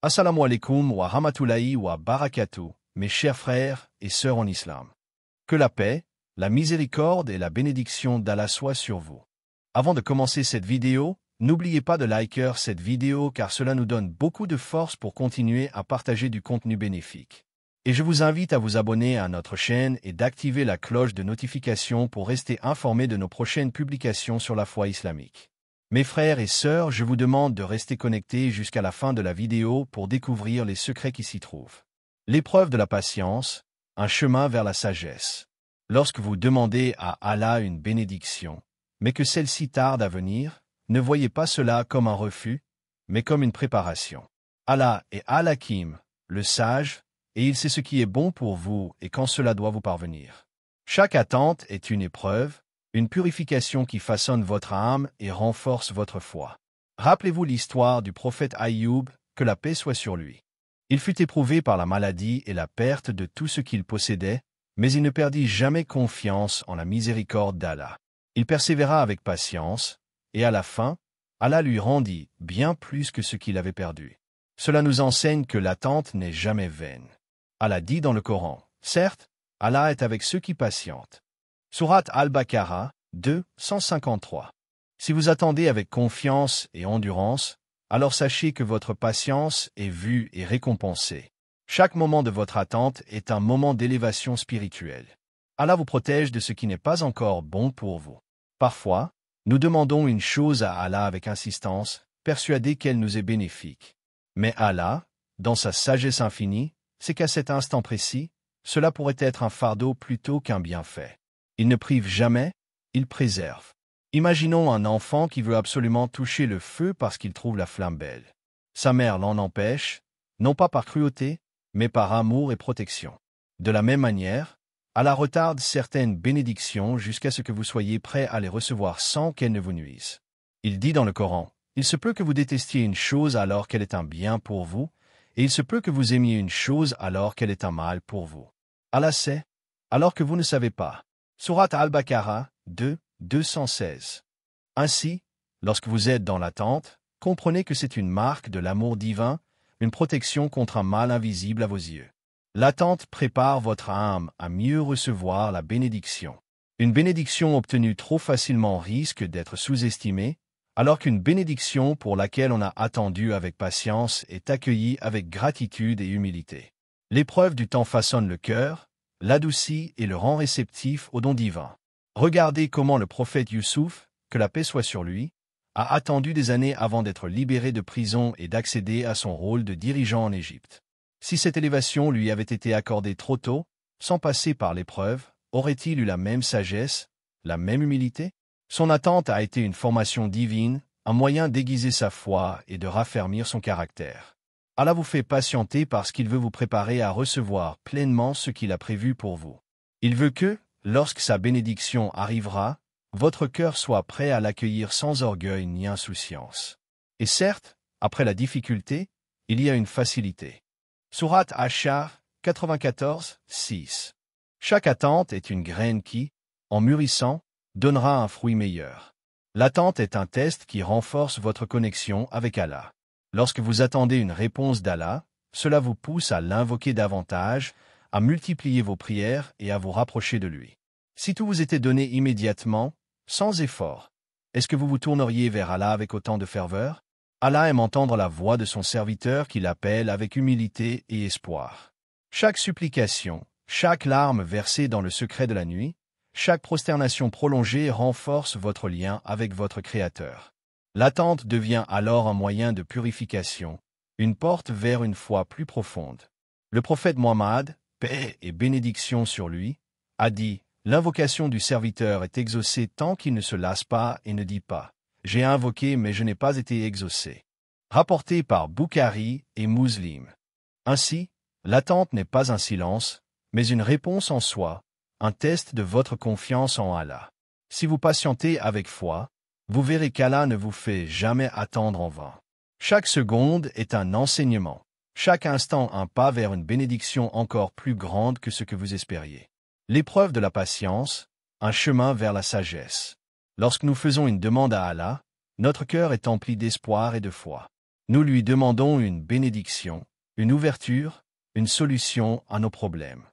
Assalamu alaikum wa rahmatullahi wa barakatuh, mes chers frères et sœurs en islam. Que la paix, la miséricorde et la bénédiction d'Allah soient sur vous. Avant de commencer cette vidéo, n'oubliez pas de liker cette vidéo car cela nous donne beaucoup de force pour continuer à partager du contenu bénéfique. Et je vous invite à vous abonner à notre chaîne et d'activer la cloche de notification pour rester informé de nos prochaines publications sur la foi islamique. Mes frères et sœurs, je vous demande de rester connectés jusqu'à la fin de la vidéo pour découvrir les secrets qui s'y trouvent. L'épreuve de la patience, un chemin vers la sagesse. Lorsque vous demandez à Allah une bénédiction, mais que celle-ci tarde à venir, ne voyez pas cela comme un refus, mais comme une préparation. Allah est Al-Hakim, le sage, et il sait ce qui est bon pour vous et quand cela doit vous parvenir. Chaque attente est une épreuve, une purification qui façonne votre âme et renforce votre foi. Rappelez-vous l'histoire du prophète Aïyoub, que la paix soit sur lui. Il fut éprouvé par la maladie et la perte de tout ce qu'il possédait, mais il ne perdit jamais confiance en la miséricorde d'Allah. Il persévéra avec patience, et à la fin, Allah lui rendit bien plus que ce qu'il avait perdu. Cela nous enseigne que l'attente n'est jamais vaine. Allah dit dans le Coran, « Certes, Allah est avec ceux qui patientent. » Sourate Al-Baqarah, 2, 153. Si vous attendez avec confiance et endurance, alors sachez que votre patience est vue et récompensée. Chaque moment de votre attente est un moment d'élévation spirituelle. Allah vous protège de ce qui n'est pas encore bon pour vous. Parfois, nous demandons une chose à Allah avec insistance, persuadés qu'elle nous est bénéfique. Mais Allah, dans sa sagesse infinie, sait qu'à cet instant précis, cela pourrait être un fardeau plutôt qu'un bienfait. Il ne prive jamais, il préserve. Imaginons un enfant qui veut absolument toucher le feu parce qu'il trouve la flamme belle. Sa mère l'en empêche, non pas par cruauté, mais par amour et protection. De la même manière, Allah retarde certaines bénédictions jusqu'à ce que vous soyez prêt à les recevoir sans qu'elles ne vous nuisent. Il dit dans le Coran, « Il se peut que vous détestiez une chose alors qu'elle est un bien pour vous, et il se peut que vous aimiez une chose alors qu'elle est un mal pour vous. Allah sait, alors que vous ne savez pas. » Sourate Al-Baqarah, 2, 216. Ainsi, lorsque vous êtes dans l'attente, comprenez que c'est une marque de l'amour divin, une protection contre un mal invisible à vos yeux. L'attente prépare votre âme à mieux recevoir la bénédiction. Une bénédiction obtenue trop facilement risque d'être sous-estimée, alors qu'une bénédiction pour laquelle on a attendu avec patience est accueillie avec gratitude et humilité. L'épreuve du temps façonne le cœur, l'adoucit et le rend réceptif aux dons divins. Regardez comment le prophète Youssouf, que la paix soit sur lui, a attendu des années avant d'être libéré de prison et d'accéder à son rôle de dirigeant en Égypte. Si cette élévation lui avait été accordée trop tôt, sans passer par l'épreuve, aurait-il eu la même sagesse, la même humilité? Son attente a été une formation divine, un moyen d'aiguiser sa foi et de raffermir son caractère. Allah vous fait patienter parce qu'il veut vous préparer à recevoir pleinement ce qu'il a prévu pour vous. Il veut que, lorsque sa bénédiction arrivera, votre cœur soit prêt à l'accueillir sans orgueil ni insouciance. Et certes, après la difficulté, il y a une facilité. Sourate Ash-Shar, 94, 6. Chaque attente est une graine qui, en mûrissant, donnera un fruit meilleur. L'attente est un test qui renforce votre connexion avec Allah. Lorsque vous attendez une réponse d'Allah, cela vous pousse à l'invoquer davantage, à multiplier vos prières et à vous rapprocher de lui. Si tout vous était donné immédiatement, sans effort, est-ce que vous vous tourneriez vers Allah avec autant de ferveur? Allah aime entendre la voix de son serviteur qui l'appelle avec humilité et espoir. Chaque supplication, chaque larme versée dans le secret de la nuit, chaque prosternation prolongée renforce votre lien avec votre Créateur. L'attente devient alors un moyen de purification, une porte vers une foi plus profonde. Le prophète Muhammad, paix et bénédiction sur lui, a dit « L'invocation du serviteur est exaucée tant qu'il ne se lasse pas et ne dit pas « J'ai invoqué mais je n'ai pas été exaucé ». Rapporté par Bukhari et Muslim. Ainsi, l'attente n'est pas un silence, mais une réponse en soi, un test de votre confiance en Allah. Si vous patientez avec foi, vous verrez qu'Allah ne vous fait jamais attendre en vain. Chaque seconde est un enseignement, chaque instant un pas vers une bénédiction encore plus grande que ce que vous espériez. L'épreuve de la patience, un chemin vers la sagesse. Lorsque nous faisons une demande à Allah, notre cœur est empli d'espoir et de foi. Nous lui demandons une bénédiction, une ouverture, une solution à nos problèmes.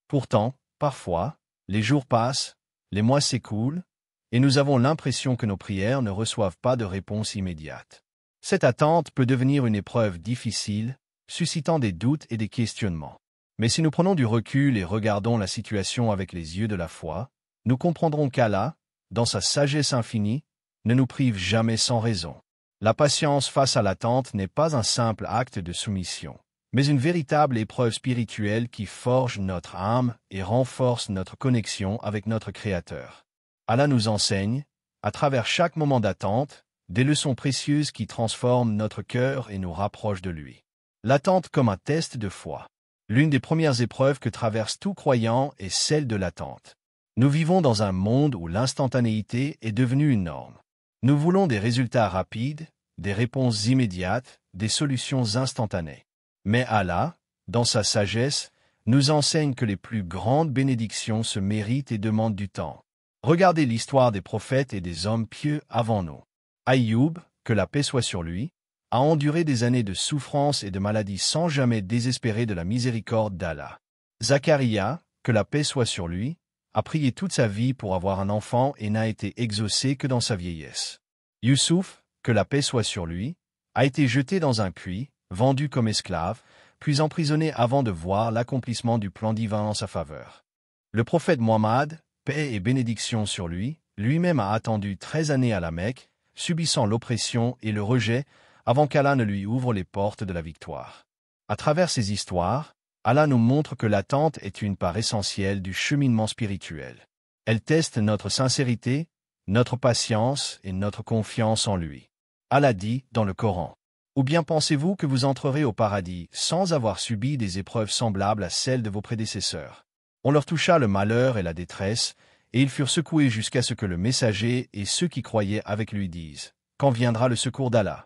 Pourtant, parfois, les jours passent, les mois s'écoulent, et nous avons l'impression que nos prières ne reçoivent pas de réponse immédiate. Cette attente peut devenir une épreuve difficile, suscitant des doutes et des questionnements. Mais si nous prenons du recul et regardons la situation avec les yeux de la foi, nous comprendrons qu'Allah, dans sa sagesse infinie, ne nous prive jamais sans raison. La patience face à l'attente n'est pas un simple acte de soumission, mais une véritable épreuve spirituelle qui forge notre âme et renforce notre connexion avec notre Créateur. Allah nous enseigne, à travers chaque moment d'attente, des leçons précieuses qui transforment notre cœur et nous rapprochent de lui. L'attente comme un test de foi. L'une des premières épreuves que traverse tout croyant est celle de l'attente. Nous vivons dans un monde où l'instantanéité est devenue une norme. Nous voulons des résultats rapides, des réponses immédiates, des solutions instantanées. Mais Allah, dans sa sagesse, nous enseigne que les plus grandes bénédictions se méritent et demandent du temps. Regardez l'histoire des prophètes et des hommes pieux avant nous. Aïoub, que la paix soit sur lui, a enduré des années de souffrance et de maladie sans jamais désespérer de la miséricorde d'Allah. Zacharia, que la paix soit sur lui, a prié toute sa vie pour avoir un enfant et n'a été exaucé que dans sa vieillesse. Youssouf, que la paix soit sur lui, a été jeté dans un puits, vendu comme esclave, puis emprisonné avant de voir l'accomplissement du plan divin en sa faveur. Le prophète Muhammad, paix et bénédiction sur lui, lui-même a attendu 13 années à la Mecque, subissant l'oppression et le rejet, avant qu'Allah ne lui ouvre les portes de la victoire. À travers ces histoires, Allah nous montre que l'attente est une part essentielle du cheminement spirituel. Elle teste notre sincérité, notre patience et notre confiance en lui. Allah dit dans le Coran, « Ou bien pensez-vous que vous entrerez au paradis sans avoir subi des épreuves semblables à celles de vos prédécesseurs? On leur toucha le malheur et la détresse, et ils furent secoués jusqu'à ce que le messager et ceux qui croyaient avec lui disent, « Quand viendra le secours d'Allah ?»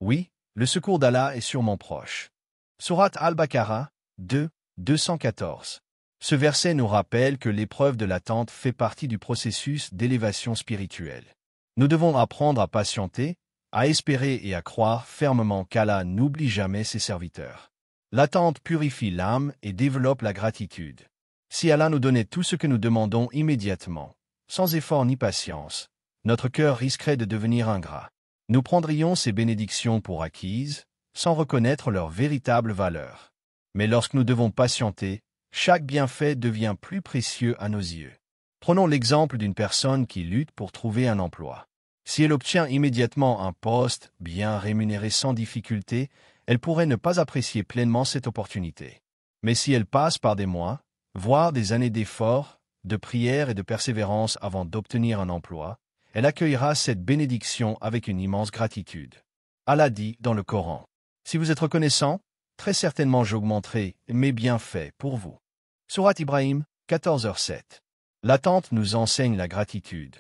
Oui, le secours d'Allah est sûrement proche. Sourate Al-Baqarah 2, 214. Ce verset nous rappelle que l'épreuve de l'attente fait partie du processus d'élévation spirituelle. Nous devons apprendre à patienter, à espérer et à croire fermement qu'Allah n'oublie jamais ses serviteurs. L'attente purifie l'âme et développe la gratitude. Si Allah nous donnait tout ce que nous demandons immédiatement, sans effort ni patience, notre cœur risquerait de devenir ingrat. Nous prendrions ces bénédictions pour acquises, sans reconnaître leur véritable valeur. Mais lorsque nous devons patienter, chaque bienfait devient plus précieux à nos yeux. Prenons l'exemple d'une personne qui lutte pour trouver un emploi. Si elle obtient immédiatement un poste bien rémunéré sans difficulté, elle pourrait ne pas apprécier pleinement cette opportunité. Mais si elle passe par des mois, voire des années d'efforts, de prières et de persévérance avant d'obtenir un emploi, elle accueillera cette bénédiction avec une immense gratitude. Allah dit dans le Coran, « Si vous êtes reconnaissant, très certainement j'augmenterai mes bienfaits pour vous. » Sourate Ibrahim 14h7. L'attente nous enseigne la gratitude.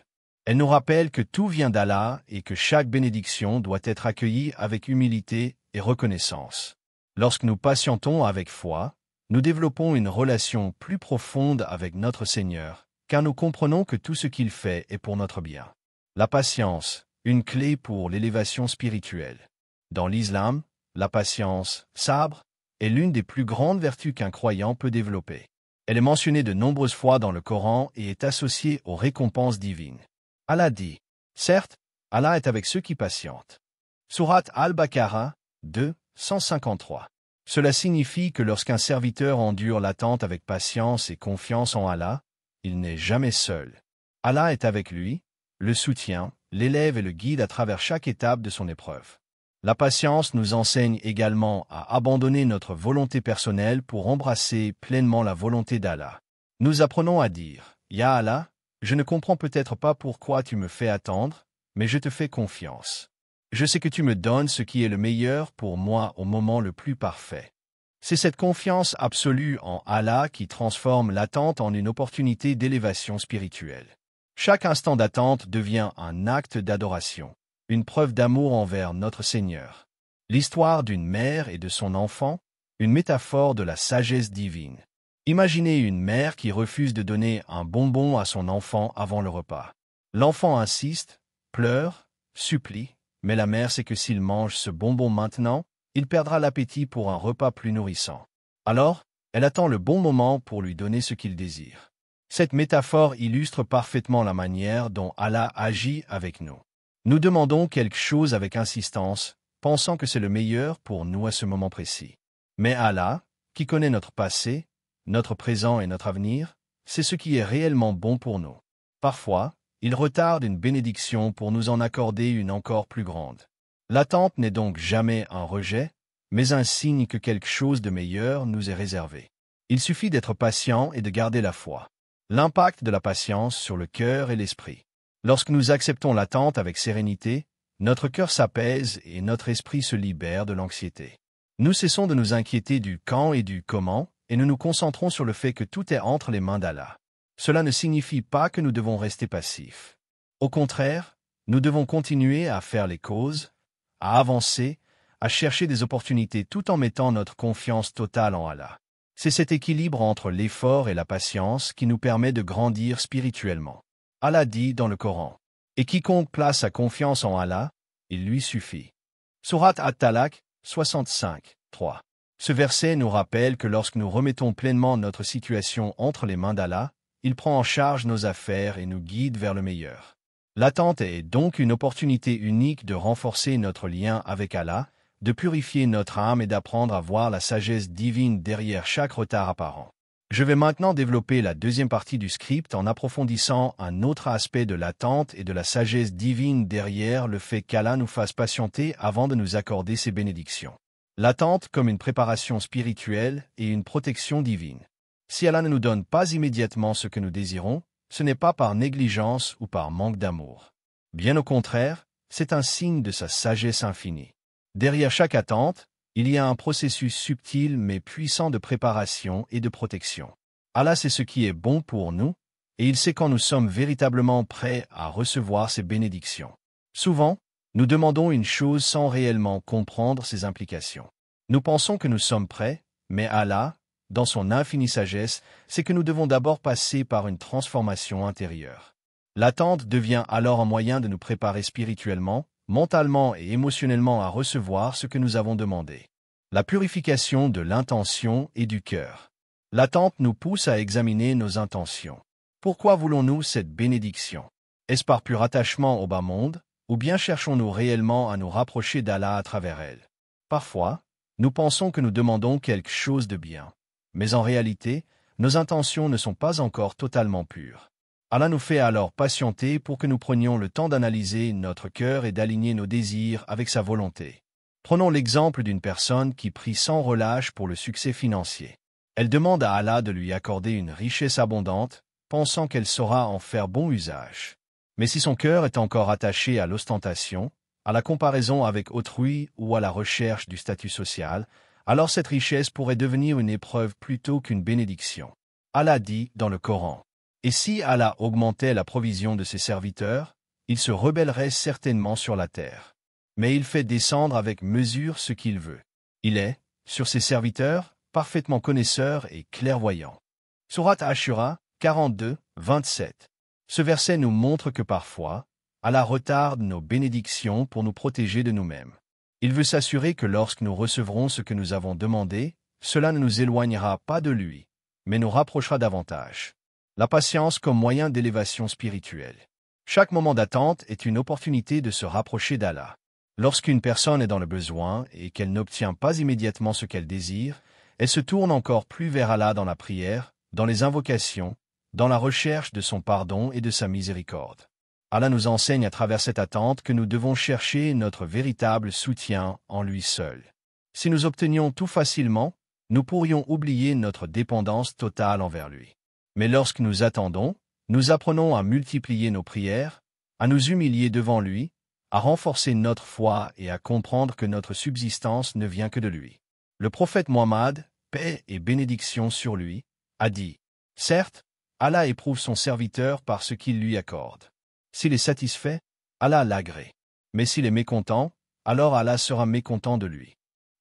Elle nous rappelle que tout vient d'Allah et que chaque bénédiction doit être accueillie avec humilité et reconnaissance. Lorsque nous patientons avec foi, nous développons une relation plus profonde avec notre Seigneur, car nous comprenons que tout ce qu'il fait est pour notre bien. La patience, une clé pour l'élévation spirituelle. Dans l'islam, la patience, sabre, est l'une des plus grandes vertus qu'un croyant peut développer. Elle est mentionnée de nombreuses fois dans le Coran et est associée aux récompenses divines. Allah dit, « Certes, Allah est avec ceux qui patientent. » Sourate Al-Baqarah 2, 153. Cela signifie que lorsqu'un serviteur endure l'attente avec patience et confiance en Allah, il n'est jamais seul. Allah est avec lui, le soutient, l'élève et le guide à travers chaque étape de son épreuve. La patience nous enseigne également à abandonner notre volonté personnelle pour embrasser pleinement la volonté d'Allah. Nous apprenons à dire, « Ya Allah, je ne comprends peut-être pas pourquoi tu me fais attendre, mais je te fais confiance. Je sais que tu me donnes ce qui est le meilleur pour moi au moment le plus parfait. » C'est cette confiance absolue en Allah qui transforme l'attente en une opportunité d'élévation spirituelle. Chaque instant d'attente devient un acte d'adoration, une preuve d'amour envers notre Seigneur. L'histoire d'une mère et de son enfant, une métaphore de la sagesse divine. Imaginez une mère qui refuse de donner un bonbon à son enfant avant le repas. L'enfant insiste, pleure, supplie, Mais la mère sait que s'il mange ce bonbon maintenant, il perdra l'appétit pour un repas plus nourrissant. Alors, elle attend le bon moment pour lui donner ce qu'il désire. Cette métaphore illustre parfaitement la manière dont Allah agit avec nous. Nous demandons quelque chose avec insistance, pensant que c'est le meilleur pour nous à ce moment précis. Mais Allah, qui connaît notre passé, notre présent et notre avenir, c'est ce qui est réellement bon pour nous. Parfois, il retarde une bénédiction pour nous en accorder une encore plus grande. L'attente n'est donc jamais un rejet, mais un signe que quelque chose de meilleur nous est réservé. Il suffit d'être patient et de garder la foi. L'impact de la patience sur le cœur et l'esprit. Lorsque nous acceptons l'attente avec sérénité, notre cœur s'apaise et notre esprit se libère de l'anxiété. Nous cessons de nous inquiéter du quand et du comment, et nous nous concentrons sur le fait que tout est entre les mains d'Allah. Cela ne signifie pas que nous devons rester passifs. Au contraire, nous devons continuer à faire les causes, à avancer, à chercher des opportunités tout en mettant notre confiance totale en Allah. C'est cet équilibre entre l'effort et la patience qui nous permet de grandir spirituellement. Allah dit dans le Coran, « Et quiconque place sa confiance en Allah, il lui suffit. » Sourate At-Talaq, 65, 3. Ce verset nous rappelle que lorsque nous remettons pleinement notre situation entre les mains d'Allah, il prend en charge nos affaires et nous guide vers le meilleur. L'attente est donc une opportunité unique de renforcer notre lien avec Allah, de purifier notre âme et d'apprendre à voir la sagesse divine derrière chaque retard apparent. Je vais maintenant développer la deuxième partie du script en approfondissant un autre aspect de l'attente et de la sagesse divine derrière le fait qu'Allah nous fasse patienter avant de nous accorder ses bénédictions. L'attente comme une préparation spirituelle et une protection divine. Si Allah ne nous donne pas immédiatement ce que nous désirons, ce n'est pas par négligence ou par manque d'amour. Bien au contraire, c'est un signe de sa sagesse infinie. Derrière chaque attente, il y a un processus subtil mais puissant de préparation et de protection. Allah sait ce qui est bon pour nous, et il sait quand nous sommes véritablement prêts à recevoir ses bénédictions. Souvent, nous demandons une chose sans réellement comprendre ses implications. Nous pensons que nous sommes prêts, mais Allah, dans son infinie sagesse, sait que nous devons d'abord passer par une transformation intérieure. L'attente devient alors un moyen de nous préparer spirituellement, mentalement et émotionnellement à recevoir ce que nous avons demandé. La purification de l'intention et du cœur. L'attente nous pousse à examiner nos intentions. Pourquoi voulons-nous cette bénédiction? Est-ce par pur attachement au bas monde, ou bien cherchons-nous réellement à nous rapprocher d'Allah à travers elle? Parfois, nous pensons que nous demandons quelque chose de bien. Mais en réalité, nos intentions ne sont pas encore totalement pures. Allah nous fait alors patienter pour que nous prenions le temps d'analyser notre cœur et d'aligner nos désirs avec sa volonté. Prenons l'exemple d'une personne qui prie sans relâche pour le succès financier. Elle demande à Allah de lui accorder une richesse abondante, pensant qu'elle saura en faire bon usage. Mais si son cœur est encore attaché à l'ostentation, à la comparaison avec autrui ou à la recherche du statut social, alors cette richesse pourrait devenir une épreuve plutôt qu'une bénédiction. Allah dit dans le Coran, « Et si Allah augmentait la provision de ses serviteurs, il se rebellerait certainement sur la terre. Mais il fait descendre avec mesure ce qu'il veut. Il est, sur ses serviteurs, parfaitement connaisseur et clairvoyant. » Sourate Ashura, 42, 27. Ce verset nous montre que parfois, Allah retarde nos bénédictions pour nous protéger de nous-mêmes. Il veut s'assurer que lorsque nous recevrons ce que nous avons demandé, cela ne nous éloignera pas de lui, mais nous rapprochera davantage. La patience comme moyen d'élévation spirituelle. Chaque moment d'attente est une opportunité de se rapprocher d'Allah. Lorsqu'une personne est dans le besoin et qu'elle n'obtient pas immédiatement ce qu'elle désire, elle se tourne encore plus vers Allah dans la prière, dans les invocations, dans la recherche de son pardon et de sa miséricorde. Allah nous enseigne à travers cette attente que nous devons chercher notre véritable soutien en lui seul. Si nous obtenions tout facilement, nous pourrions oublier notre dépendance totale envers lui. Mais lorsque nous attendons, nous apprenons à multiplier nos prières, à nous humilier devant lui, à renforcer notre foi et à comprendre que notre subsistance ne vient que de lui. Le prophète Muhammad, paix et bénédiction sur lui, a dit, « Certes, Allah éprouve son serviteur par ce qu'il lui accorde. S'il est satisfait, Allah l'agrée. Mais s'il est mécontent, alors Allah sera mécontent de lui. »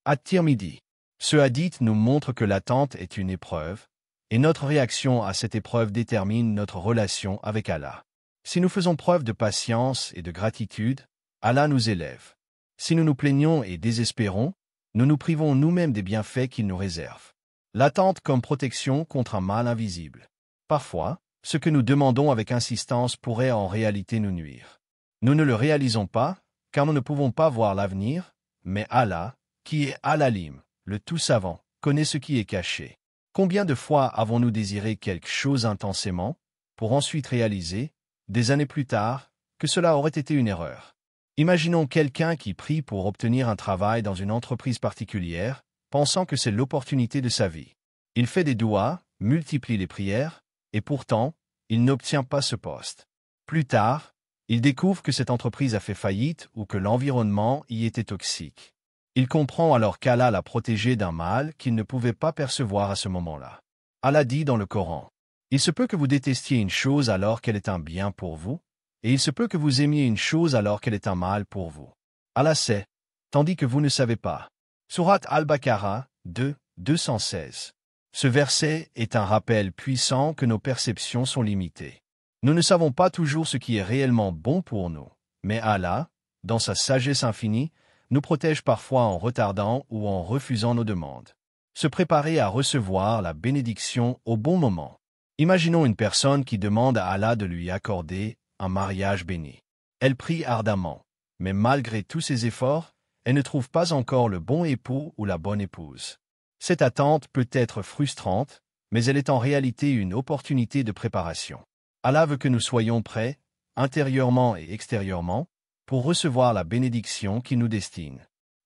At-Tirmidhi. Ce hadith nous montre que l'attente est une épreuve, et notre réaction à cette épreuve détermine notre relation avec Allah. Si nous faisons preuve de patience et de gratitude, Allah nous élève. Si nous nous plaignons et désespérons, nous nous privons nous-mêmes des bienfaits qu'il nous réserve. L'attente comme protection contre un mal invisible. Parfois, ce que nous demandons avec insistance pourrait en réalité nous nuire. Nous ne le réalisons pas, car nous ne pouvons pas voir l'avenir, mais Allah, qui est Al-Alim, le tout-savant, connaît ce qui est caché. Combien de fois avons-nous désiré quelque chose intensément, pour ensuite réaliser, des années plus tard, que cela aurait été une erreur? Imaginons quelqu'un qui prie pour obtenir un travail dans une entreprise particulière, pensant que c'est l'opportunité de sa vie. Il fait des doigts, multiplie les prières, et pourtant, il n'obtient pas ce poste. Plus tard, il découvre que cette entreprise a fait faillite ou que l'environnement y était toxique. Il comprend alors qu'Allah l'a protégé d'un mal qu'il ne pouvait pas percevoir à ce moment-là. Allah dit dans le Coran, « Il se peut que vous détestiez une chose alors qu'elle est un bien pour vous, et il se peut que vous aimiez une chose alors qu'elle est un mal pour vous. Allah sait, tandis que vous ne savez pas. » Sourate Al-Baqarah 2, 216. Ce verset est un rappel puissant que nos perceptions sont limitées. Nous ne savons pas toujours ce qui est réellement bon pour nous, mais Allah, dans sa sagesse infinie, nous protège parfois en retardant ou en refusant nos demandes. Se préparer à recevoir la bénédiction au bon moment. Imaginons une personne qui demande à Allah de lui accorder un mariage béni. Elle prie ardemment, mais malgré tous ses efforts, elle ne trouve pas encore le bon époux ou la bonne épouse. Cette attente peut être frustrante, mais elle est en réalité une opportunité de préparation. Allah veut que nous soyons prêts, intérieurement et extérieurement, pour recevoir la bénédiction qu'il nous destine.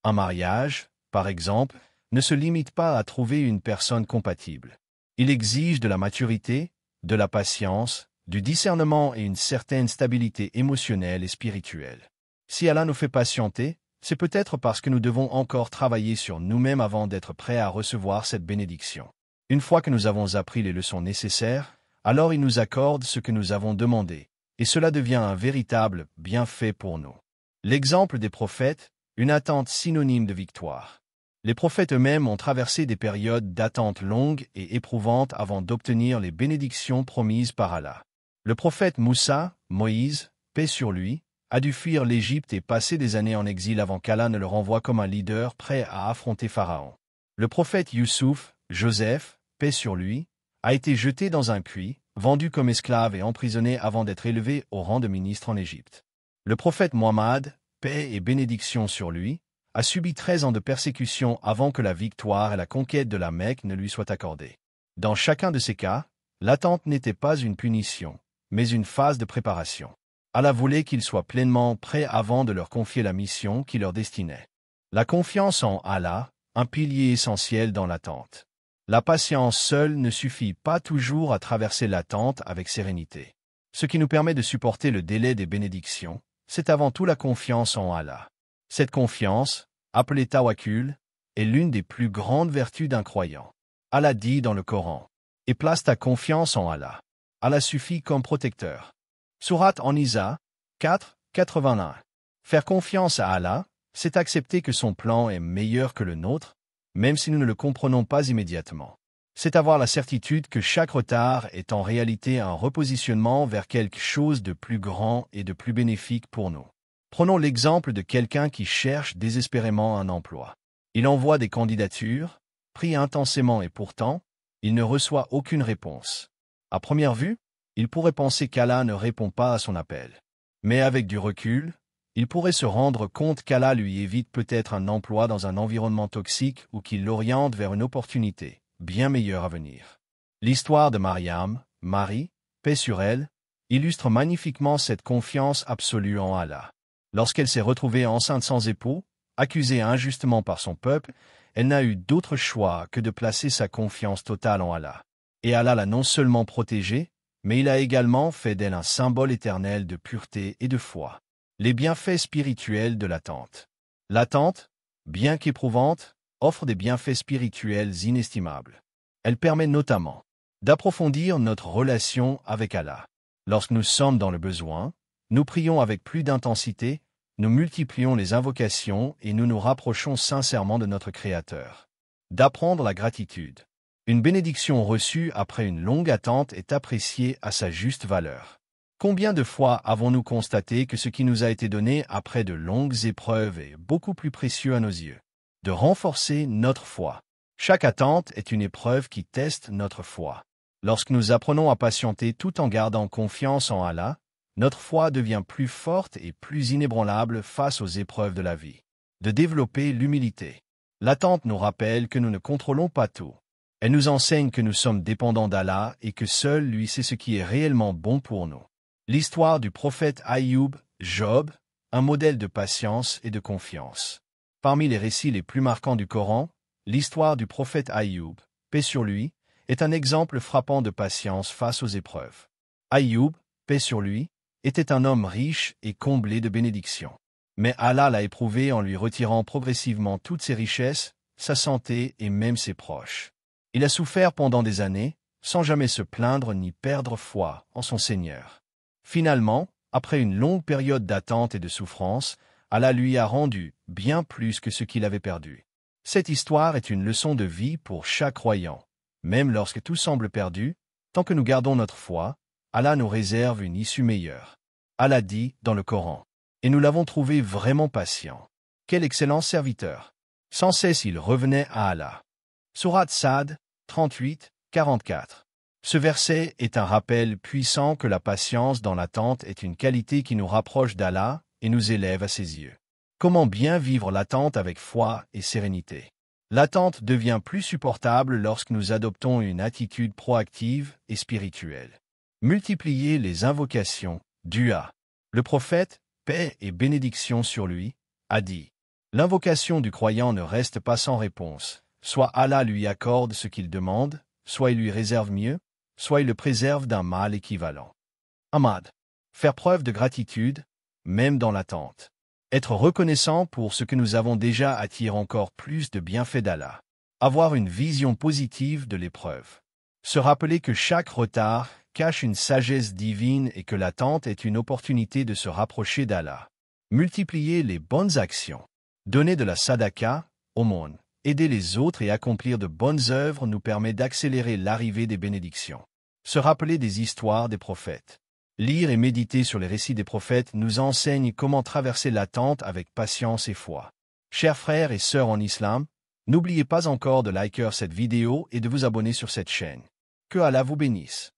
Un mariage, par exemple, ne se limite pas à trouver une personne compatible. Il exige de la maturité, de la patience, du discernement et une certaine stabilité émotionnelle et spirituelle. Si Allah nous fait patienter, c'est peut-être parce que nous devons encore travailler sur nous-mêmes avant d'être prêts à recevoir cette bénédiction. Une fois que nous avons appris les leçons nécessaires, alors il nous accorde ce que nous avons demandé, et cela devient un véritable bienfait pour nous. L'exemple des prophètes, une attente synonyme de victoire. Les prophètes eux-mêmes ont traversé des périodes d'attente longues et éprouvantes avant d'obtenir les bénédictions promises par Allah. Le prophète Moussa, Moïse, paix sur lui, a dû fuir l'Égypte et passer des années en exil avant qu'Allah ne le renvoie comme un leader prêt à affronter Pharaon. Le prophète Youssouf, Joseph, paix sur lui, a été jeté dans un puits, vendu comme esclave et emprisonné avant d'être élevé au rang de ministre en Égypte. Le prophète Mohammed, paix et bénédiction sur lui, a subi 13 ans de persécution avant que la victoire et la conquête de la Mecque ne lui soient accordées. Dans chacun de ces cas, l'attente n'était pas une punition, mais une phase de préparation. Allah voulait qu'ils soient pleinement prêts avant de leur confier la mission qui leur destinait. La confiance en Allah, un pilier essentiel dans l'attente. La patience seule ne suffit pas toujours à traverser l'attente avec sérénité. Ce qui nous permet de supporter le délai des bénédictions, c'est avant tout la confiance en Allah. Cette confiance, appelée tawakkul, est l'une des plus grandes vertus d'un croyant. Allah dit dans le Coran, « Et place ta confiance en Allah. Allah suffit comme protecteur. » Sourate An-Nisa 4, 81. Faire confiance à Allah, c'est accepter que son plan est meilleur que le nôtre, même si nous ne le comprenons pas immédiatement. C'est avoir la certitude que chaque retard est en réalité un repositionnement vers quelque chose de plus grand et de plus bénéfique pour nous. Prenons l'exemple de quelqu'un qui cherche désespérément un emploi. Il envoie des candidatures, prie intensément et pourtant, il ne reçoit aucune réponse. À première vue, il pourrait penser qu'Allah ne répond pas à son appel. Mais avec du recul, il pourrait se rendre compte qu'Allah lui évite peut-être un emploi dans un environnement toxique ou qu'il l'oriente vers une opportunité bien meilleure à venir. L'histoire de Mariam, Marie, paix sur elle, illustre magnifiquement cette confiance absolue en Allah. Lorsqu'elle s'est retrouvée enceinte sans époux, accusée injustement par son peuple, elle n'a eu d'autre choix que de placer sa confiance totale en Allah. Et Allah l'a non seulement protégée, mais il a également fait d'elle un symbole éternel de pureté et de foi. Les bienfaits spirituels de l'attente. L'attente, bien qu'éprouvante, offre des bienfaits spirituels inestimables. Elle permet notamment d'approfondir notre relation avec Allah. Lorsque nous sommes dans le besoin, nous prions avec plus d'intensité, nous multiplions les invocations et nous nous rapprochons sincèrement de notre Créateur. D'apprendre la gratitude. Une bénédiction reçue après une longue attente est appréciée à sa juste valeur. Combien de fois avons-nous constaté que ce qui nous a été donné après de longues épreuves est beaucoup plus précieux à nos yeux? De renforcer notre foi. Chaque attente est une épreuve qui teste notre foi. Lorsque nous apprenons à patienter tout en gardant confiance en Allah, notre foi devient plus forte et plus inébranlable face aux épreuves de la vie. De développer l'humilité. L'attente nous rappelle que nous ne contrôlons pas tout. Elle nous enseigne que nous sommes dépendants d'Allah et que seul lui sait ce qui est réellement bon pour nous. L'histoire du prophète Aïoub, Job, un modèle de patience et de confiance. Parmi les récits les plus marquants du Coran, l'histoire du prophète Aïoub, paix sur lui, est un exemple frappant de patience face aux épreuves. Aïoub, paix sur lui, était un homme riche et comblé de bénédictions. Mais Allah l'a éprouvé en lui retirant progressivement toutes ses richesses, sa santé et même ses proches. Il a souffert pendant des années, sans jamais se plaindre ni perdre foi en son Seigneur. Finalement, après une longue période d'attente et de souffrance, Allah lui a rendu bien plus que ce qu'il avait perdu. Cette histoire est une leçon de vie pour chaque croyant. Même lorsque tout semble perdu, tant que nous gardons notre foi, Allah nous réserve une issue meilleure. Allah dit dans le Coran, « Et nous l'avons trouvé vraiment patient. Quel excellent serviteur. Sans cesse il revenait à Allah. » Sourate Sad, 38, 44. Ce verset est un rappel puissant que la patience dans l'attente est une qualité qui nous rapproche d'Allah et nous élève à ses yeux. Comment bien vivre l'attente avec foi et sérénité? L'attente devient plus supportable lorsque nous adoptons une attitude proactive et spirituelle. Multiplier les invocations, dua. Le prophète, paix et bénédiction sur lui, a dit « L'invocation du croyant ne reste pas sans réponse. Soit Allah lui accorde ce qu'il demande, soit il lui réserve mieux, soit il le préserve d'un mal équivalent. » Ahmad. Faire preuve de gratitude, même dans l'attente. Être reconnaissant pour ce que nous avons déjà attire encore plus de bienfaits d'Allah. Avoir une vision positive de l'épreuve. Se rappeler que chaque retard cache une sagesse divine et que l'attente est une opportunité de se rapprocher d'Allah. Multiplier les bonnes actions. Donner de la sadaqa, aumône. Aider les autres et accomplir de bonnes œuvres nous permet d'accélérer l'arrivée des bénédictions. Se rappeler des histoires des prophètes. Lire et méditer sur les récits des prophètes nous enseigne comment traverser l'attente avec patience et foi. Chers frères et sœurs en islam, n'oubliez pas encore de liker cette vidéo et de vous abonner sur cette chaîne. Que Allah vous bénisse.